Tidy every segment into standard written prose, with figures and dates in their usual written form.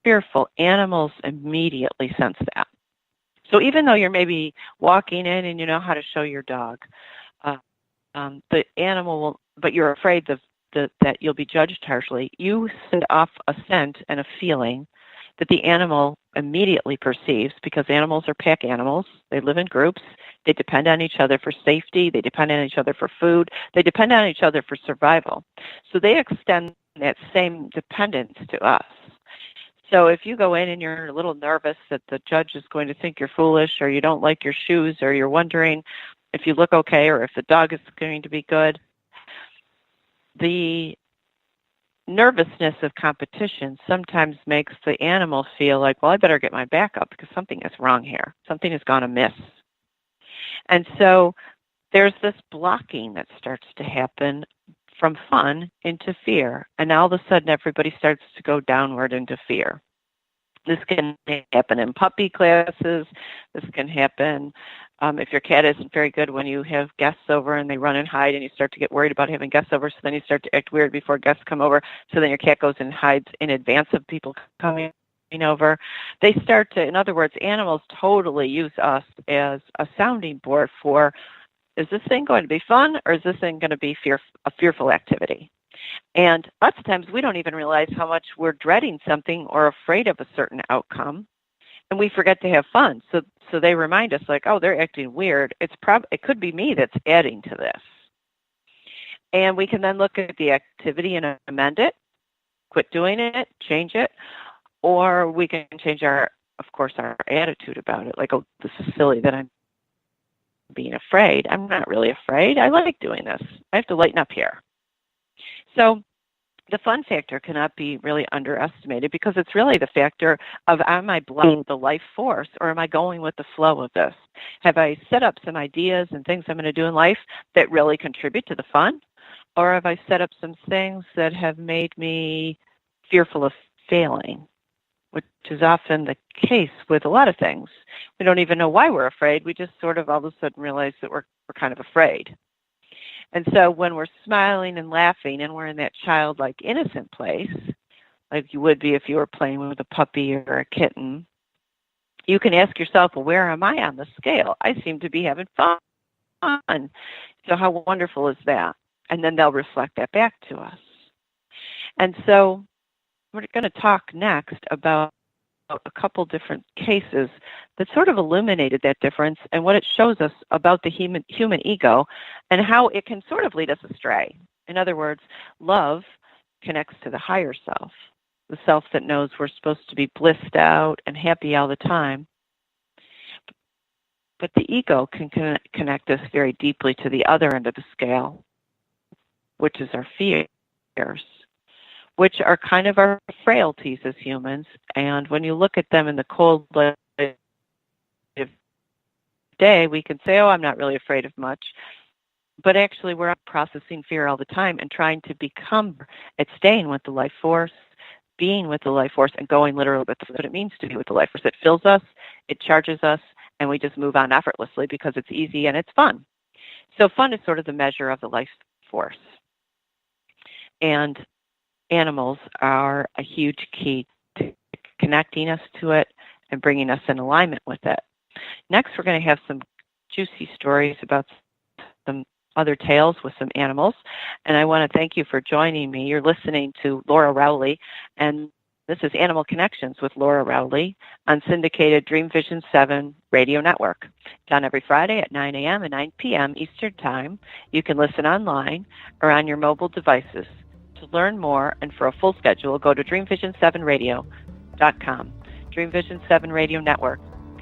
fearful, animals immediately sense that. So even though you're maybe walking in and you know how to show your dog, the animal will, but you're afraid that you'll be judged harshly, you set off a scent and a feeling that the animal immediately perceives, because animals are pack animals. They live in groups. They depend on each other for safety. They depend on each other for food. They depend on each other for survival. So they extend that same dependence to us. So if you go in and you're a little nervous that the judge is going to think you're foolish, or you don't like your shoes, or you're wondering if you look okay, or if the dog is going to be good, the nervousness of competition sometimes makes the animal feel like, well, I better get my back up because something is wrong here. Something has gone amiss. And so there's this blocking that starts to happen from fun into fear. And now all of a sudden everybody starts to go downward into fear. This can happen in puppy classes. This can happen if your cat isn't very good when you have guests over and they run and hide, and you start to get worried about having guests over, so then you start to act weird before guests come over, so then your cat goes and hides in advance of people coming over. They start to, in other words, animals totally use us as a sounding board for, is this thing going to be fun, or is this thing going to be a fearful activity? And lots of times we don't even realize how much we're dreading something or afraid of a certain outcome, and we forget to have fun. So they remind us, like, oh, they're acting weird. It could be me that's adding to this. And we can then look at the activity and amend it, quit doing it, change it, or we can change our attitude about it. Like, oh, this is silly that I'm being afraid. I'm not really afraid. I like doing this. I have to lighten up here. So the fun factor cannot be really underestimated, because it's really the factor of, am I blocking the life force, or am I going with the flow of this? Have I set up some ideas and things I'm going to do in life that really contribute to the fun? Or have I set up some things that have made me fearful of failing, which is often the case with a lot of things. We don't even know why we're afraid. We just sort of all of a sudden realize that we're kind of afraid. And so when we're smiling and laughing and we're in that childlike, innocent place, like you would be if you were playing with a puppy or a kitten, you can ask yourself, well, where am I on the scale? I seem to be having fun. So how wonderful is that? And then they'll reflect that back to us. And so we're going to talk next about a couple different cases that sort of illuminated that difference and what it shows us about the human ego and how it can sort of lead us astray. In other words, love connects to the higher self, the self that knows we're supposed to be blissed out and happy all the time. But the ego can connect us very deeply to the other end of the scale, which is our fears, which are kind of our frailties as humans. And when you look at them in the cold light of day, we can say, oh, I'm not really afraid of much. But actually, we're processing fear all the time and trying to become at staying with the life force, being with the life force, and going literally with what it means to be with the life force. It fills us, it charges us, and we just move on effortlessly because it's easy and it's fun. So fun is sort of the measure of the life force. And animals are a huge key to connecting us to it and bringing us in alignment with it. Next, we're going to have some juicy stories about some other tales with some animals. And I want to thank you for joining me. You're listening to Laura Rowley, and this is Animal Connections with Laura Rowley on syndicated Dream Vision 7 radio network. Done every Friday at 9 a.m. and 9 p.m. Eastern Time. You can listen online or on your mobile devices. To learn more and for a full schedule, go to dreamvision7radio.com. Dream Vision 7 Radio Network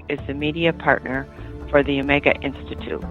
is the media partner for the Omega Institute.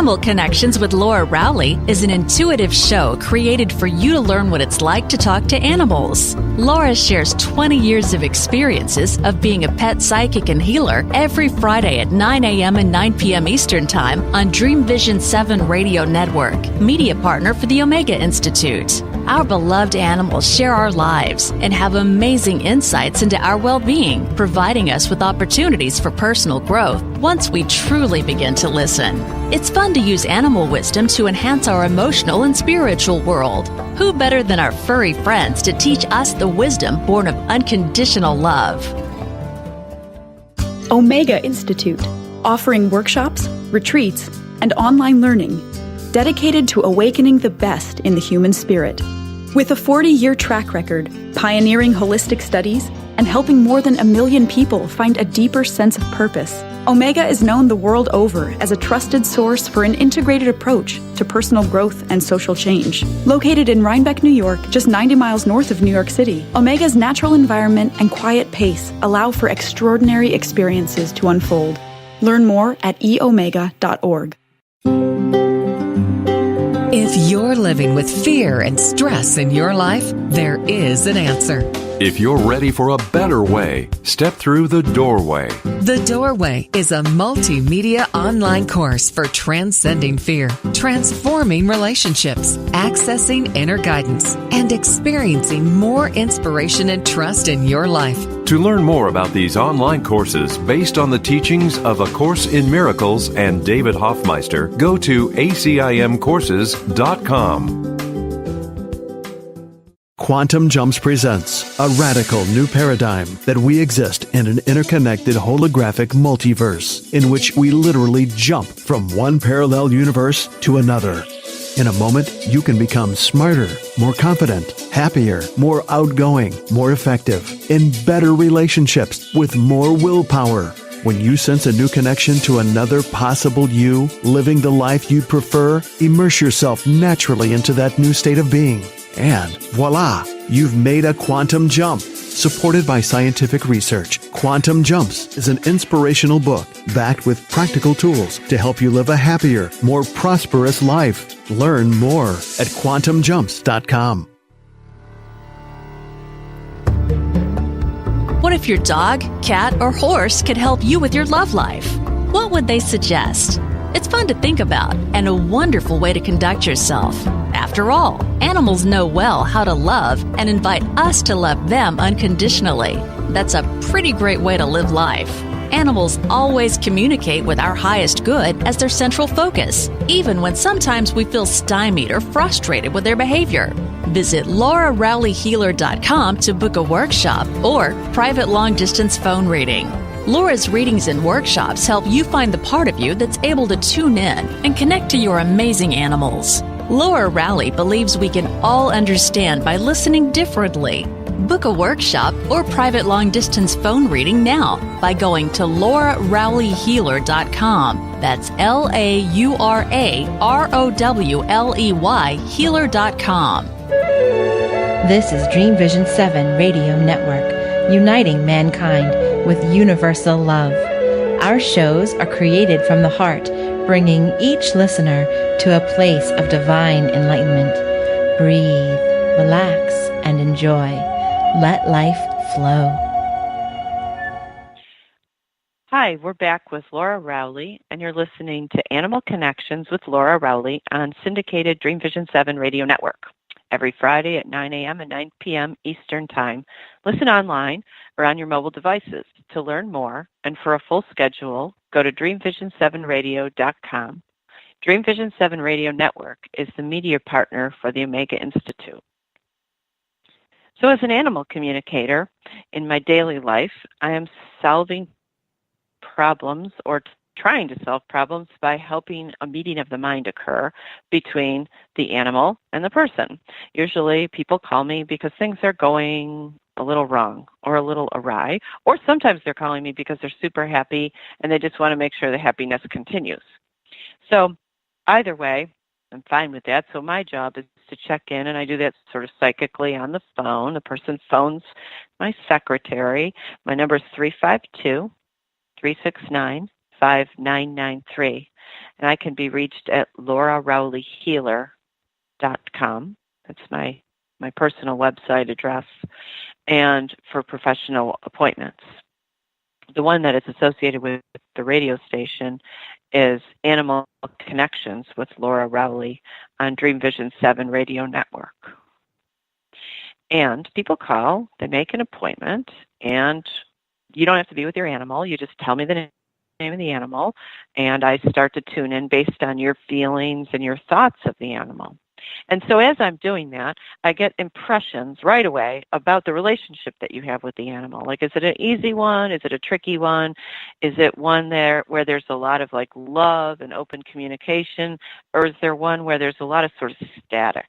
Animal Connections with Laura Rowley is an intuitive show created for you to learn what it's like to talk to animals. Laura shares 20 years of experiences of being a pet psychic and healer every Friday at 9 a.m. and 9 p.m. Eastern Time on Dream Vision 7 Radio Network, media partner for the Omega Institute. Our beloved animals share our lives and have amazing insights into our well-being, providing us with opportunities for personal growth once we truly begin to listen. It's fun to use animal wisdom to enhance our emotional and spiritual world. Who better than our furry friends to teach us the wisdom born of unconditional love? Omega Institute, offering workshops, retreats, and online learning dedicated to awakening the best in the human spirit. With a 40-year track record, pioneering holistic studies, and helping more than 1 million people find a deeper sense of purpose, Omega is known the world over as a trusted source for an integrated approach to personal growth and social change. Located in Rhinebeck, New York, just 90 miles north of New York City, Omega's natural environment and quiet pace allow for extraordinary experiences to unfold. Learn more at eomega.org. If you're living with fear and stress in your life, there is an answer. If you're ready for a better way, step through the doorway. The Doorway is a multimedia online course for transcending fear, transforming relationships, accessing inner guidance, and experiencing more inspiration and trust in your life. To learn more about these online courses based on the teachings of A Course in Miracles and David Hoffmeister, go to acimcourses.com. Quantum Jumps presents a radical new paradigm that we exist in an interconnected holographic multiverse in which we literally jump from one parallel universe to another. In a moment, you can become smarter, more confident, happier, more outgoing, more effective, in better relationships with more willpower. When you sense a new connection to another possible you, living the life you'd prefer, immerse yourself naturally into that new state of being. And voila, you've made a quantum jump. Supported by scientific research, Quantum Jumps is an inspirational book backed with practical tools to help you live a happier, more prosperous life. Learn more at quantumjumps.com. What if your dog, cat, or horse could help you with your love life? What would they suggest? It's fun to think about and a wonderful way to conduct yourself. After all, animals know well how to love and invite us to love them unconditionally. That's a pretty great way to live life. Animals always communicate with our highest good as their central focus, even when sometimes we feel stymied or frustrated with their behavior. Visit LauraRowleyHealer.com to book a workshop or private long-distance phone reading. Laura's readings and workshops help you find the part of you that's able to tune in and connect to your amazing animals. Laura Rowley believes we can all understand by listening differently. Book a workshop or private long-distance phone reading now by going to LauraRowleyHealer.com. That's LauraRowley healer.com. This is Dream Vision 7 Radio Network, uniting mankind with universal love. Our shows are created from the heart, bringing each listener to a place of divine enlightenment. Breathe, relax, and enjoy. Let life flow. Hi, we're back with Laura Rowley, and you're listening to Animal Connections with Laura Rowley on syndicated Dream Vision 7 Radio Network every Friday at 9 a.m. and 9 p.m. Eastern Time. Listen online or on your mobile devices. To learn more and for a full schedule, go to dreamvision7radio.com. Dream Vision 7 Radio Network is the media partner for the Omega Institute. So as an animal communicator, in my daily life, I am solving problems or trying to solve problems by helping a meeting of the mind occur between the animal and the person. Usually people call me because things are going a little wrong or a little awry, or sometimes they're calling me because they're super happy and they just want to make sure the happiness continues. So either way, I'm fine with that. So my job is to check in, and I do that sort of psychically on the phone. The person phones my secretary. My number is 352-369-5993. And I can be reached at LauraRowleyHealer.com. That's my personal website address, and for professional appointments. The one that is associated with the radio station is Animal Connections with Laura Rowley on Dream Vision 7 Radio Network. And people call, they make an appointment, and you don't have to be with your animal. You just tell me the name of the animal, and I start to tune in based on your feelings and your thoughts of the animal. And so as I'm doing that, I get impressions right away about the relationship that you have with the animal. Like, is it an easy one? Is it a tricky one? Is it one there where there's a lot of like love and open communication? Or is there one where there's a lot of sort of static?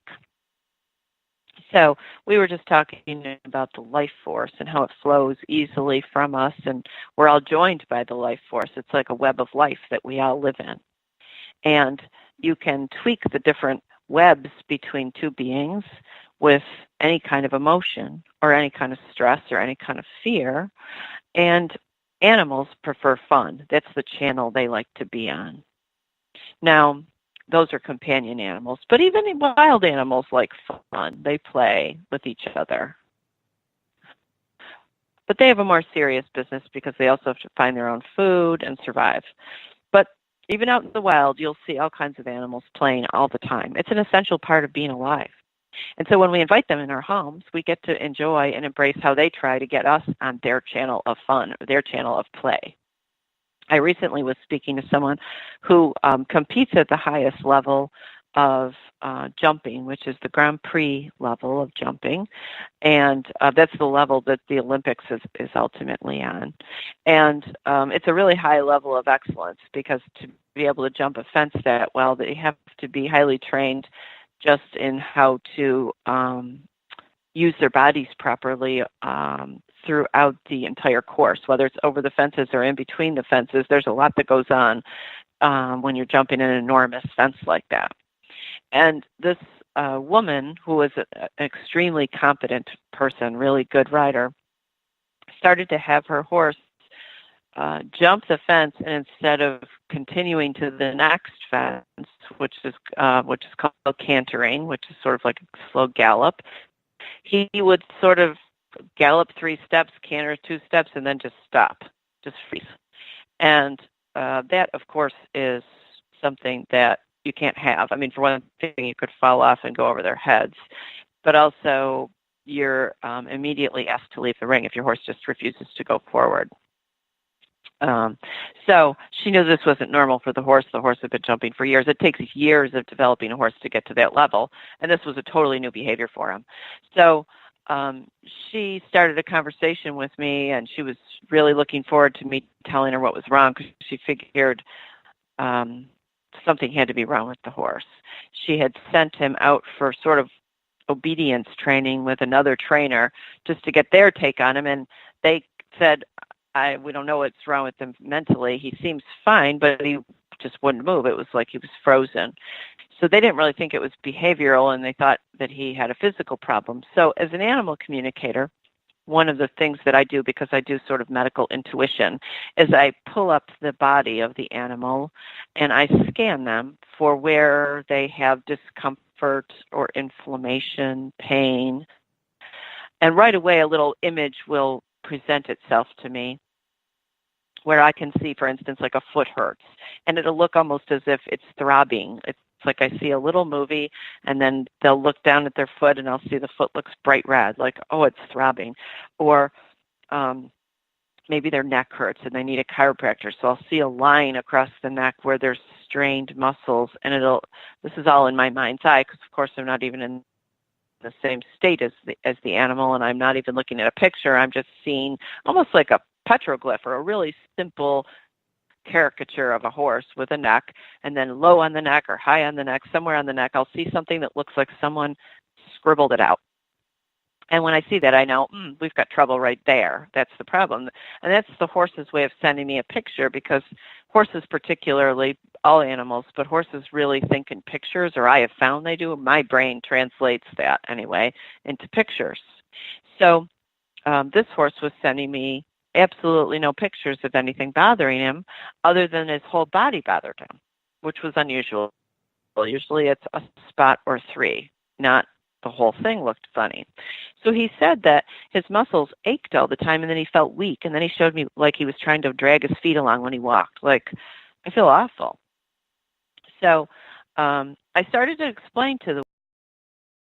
So we were just talking about the life force and how it flows easily from us, and we're all joined by the life force. It's like a web of life that we all live in. And you can tweak the different webs between two beings with any kind of emotion or any kind of stress or any kind of fear. And animals prefer fun. That's the channel they like to be on. Now, those are companion animals, but even wild animals like fun. They play with each other. But they have a more serious business because they also have to find their own food and survive. But even out in the wild, you'll see all kinds of animals playing all the time. It's an essential part of being alive. And so when we invite them in our homes, we get to enjoy and embrace how they try to get us on their channel of fun, or their channel of play. I recently was speaking to someone who competes at the highest level of jumping, which is the Grand Prix level of jumping. And that's the level that the Olympics is ultimately on. And it's a really high level of excellence, because to be able to jump a fence that well, they have to be highly trained just in how to use their bodies properly throughout the entire course, whether it's over the fences or in between the fences. There's a lot that goes on when you're jumping an enormous fence like that. And this woman, who was an extremely competent person, really good rider, started to have her horse jump the fence, and instead of continuing to the next fence, which is called cantering, which is sort of like a slow gallop, he would sort of gallop 3 steps, canter 2 steps, and then just stop, just freeze. And that, of course, is something that you can't have. I mean, for one thing, you could fall off and go over their heads, but also you're immediately asked to leave the ring if your horse just refuses to go forward. So she knew this wasn't normal for the horse. The horse had been jumping for years. It takes years of developing a horse to get to that level, and this was a totally new behavior for him. So she started a conversation with me, and she was really looking forward to me telling her what was wrong, because she figured something had to be wrong with the horse. She had sent him out for sort of obedience training with another trainer just to get their take on him, and they said, we don't know what's wrong with him mentally. He seems fine, but he just wouldn't move. It was like he was frozen. So they didn't really think it was behavioral, and they thought that he had a physical problem. So as an animal communicator, one of the things that I do, because I do sort of medical intuition, is I pull up the body of the animal and I scan them for where they have discomfort or inflammation, pain. And right away, a little image will present itself to me where I can see, for instance, like a foot hurts, and it'll look almost as if it's throbbing. It's like I see a little movie, and then they'll look down at their foot, and I'll see the foot looks bright red, like, oh, it's throbbing. Or maybe their neck hurts, and they need a chiropractor, so I'll see a line across the neck where there's strained muscles, and this is all in my mind's eye, because, of course, I'm not even in the same state as the animal, and I'm not even looking at a picture. I'm just seeing almost like a petroglyph, or a really simple caricature of a horse with a neck, and then low on the neck or high on the neck, somewhere on the neck, I'll see something that looks like someone scribbled it out. And when I see that, I know, we've got trouble right there. That's the problem. And that's the horse's way of sending me a picture, because horses particularly, all animals, but horses really think in pictures, or I have found they do. My brain translates that anyway into pictures. So this horse was sending me absolutely no pictures of anything bothering him other than his whole body bothered him. which was unusual. Usually it's a spot or 3, not the whole thing looked funny. So he said that his muscles ached all the time, and then he felt weak, and then he showed me like he was trying to drag his feet along when he walked. Like, I feel awful. So I started to explain to the